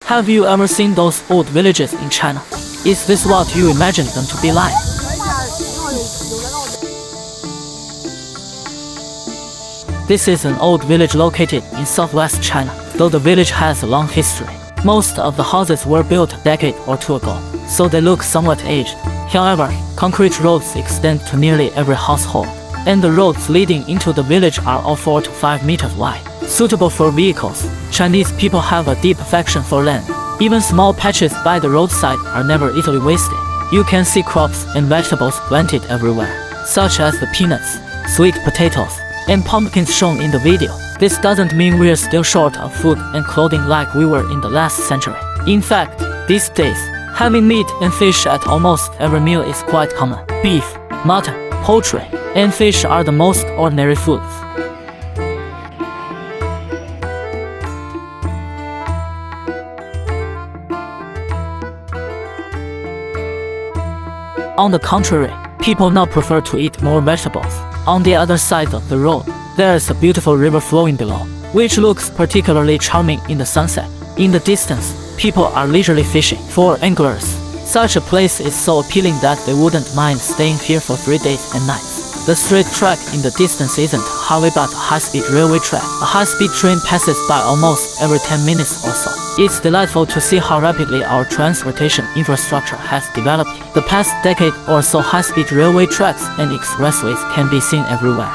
Have you ever seen those old villages in China? Is this what you imagine them to be like? This is an old village located in southwest China. Though the village has a long history, most of the houses were built a decade or two ago, so they look somewhat aged. However, concrete roads extend to nearly every household, and the roads leading into the village are all 4 to 5 meters wide, suitable for vehicles. Chinese people have a deep affection for land. Even small patches by the roadside are never easily wasted. You can see crops and vegetables planted everywhere, such as the peanuts, sweet potatoes, and pumpkins shown in the video. This doesn't mean we're still short of food and clothing like we were in the last century. In fact, these days, having meat and fish at almost every meal is quite common. Beef, mutton, poultry, and fish are the most ordinary foods. On the contrary, people now prefer to eat more vegetables. On the other side of the road, there is a beautiful river flowing below, which looks particularly charming in the sunset. In the distance, people are leisurely fishing. For anglers, such a place is so appealing that they wouldn't mind staying here for 3 days and nights. The straight track in the distance isn't a highway but a high-speed railway track. A high-speed train passes by almost every 10 minutes or so. It's delightful to see how rapidly our transportation infrastructure has developed. The past decade or so, high-speed railway tracks and expressways can be seen everywhere.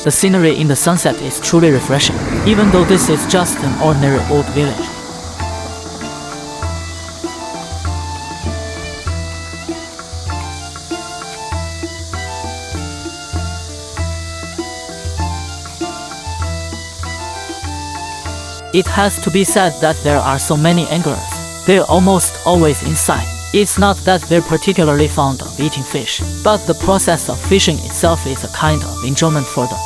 The scenery in the sunset is truly refreshing, even though this is just an ordinary old village. It has to be said that there are so many anglers. They're almost always inside. It's not that they're particularly fond of eating fish, but the process of fishing itself is a kind of enjoyment for them.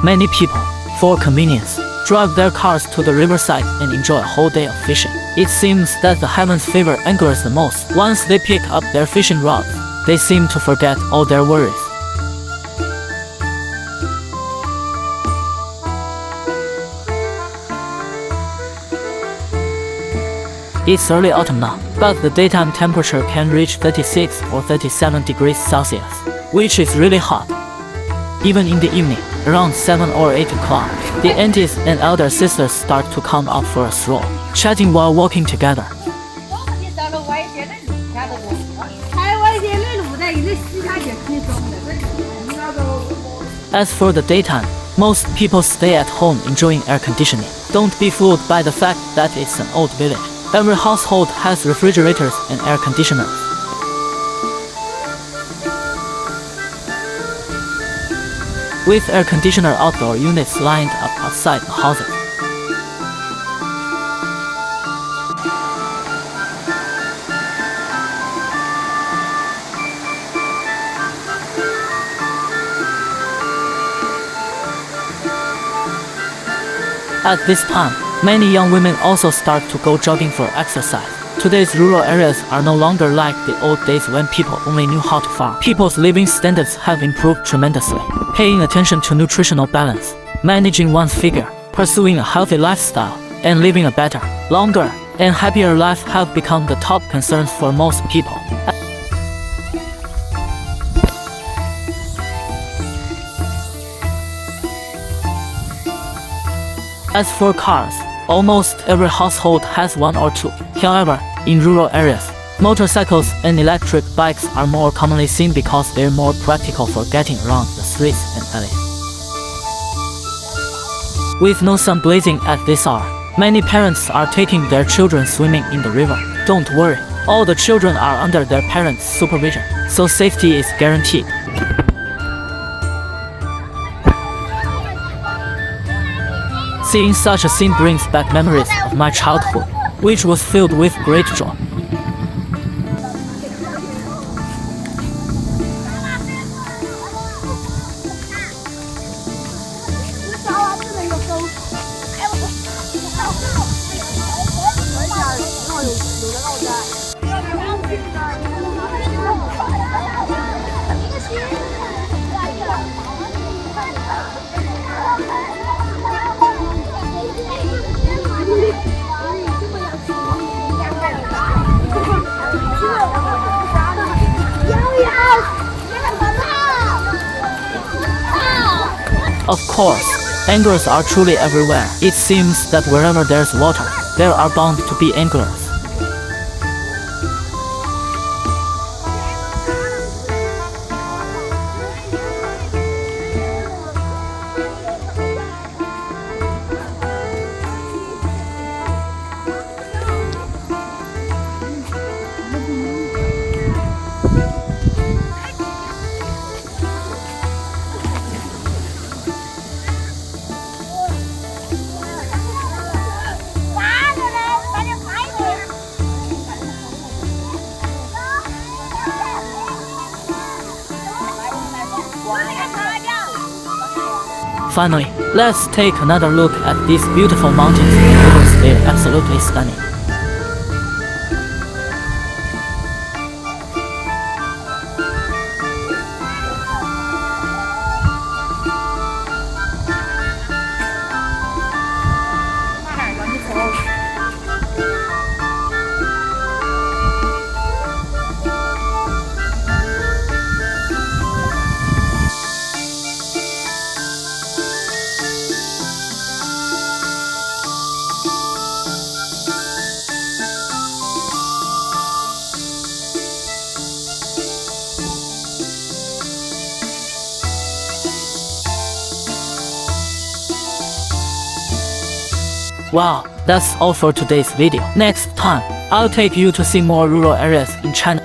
Many people, for convenience, drive their cars to the riverside and enjoy a whole day of fishing. It seems that the heavens favor anglers the most. Once they pick up their fishing rods, they seem to forget all their worries. It's early autumn now, but the daytime temperature can reach 36 or 37 degrees Celsius, which is really hot. Even in the evening, around 7 or 8 o'clock, the aunties and elder sisters start to come out for a stroll, chatting while walking together. As for the daytime, most people stay at home enjoying air conditioning. Don't be fooled by the fact that it's an old village. Every household has refrigerators and air conditioners. With air conditioner outdoor units lined up outside the houses. At this time, many young women also start to go jogging for exercise. Today's rural areas are no longer like the old days when people only knew how to farm. People's living standards have improved tremendously. Paying attention to nutritional balance, managing one's figure, pursuing a healthy lifestyle, and living a better, longer, and happier life have become the top concerns for most people. As for cars, almost every household has one or two. However, in rural areas, motorcycles and electric bikes are more commonly seen because they're more practical for getting around the streets and alleys. With no sun blazing at this hour, many parents are taking their children swimming in the river. Don't worry, all the children are under their parents' supervision, so safety is guaranteed. Seeing such a scene brings back memories of my childhood, which was filled with great joy. Of course, anglers are truly everywhere. It seems that wherever there's water, there are bound to be anglers. Finally, let's take another look at these beautiful mountains because they're absolutely stunning. Wow, that's all for today's video. Next time, I'll take you to see more rural areas in China.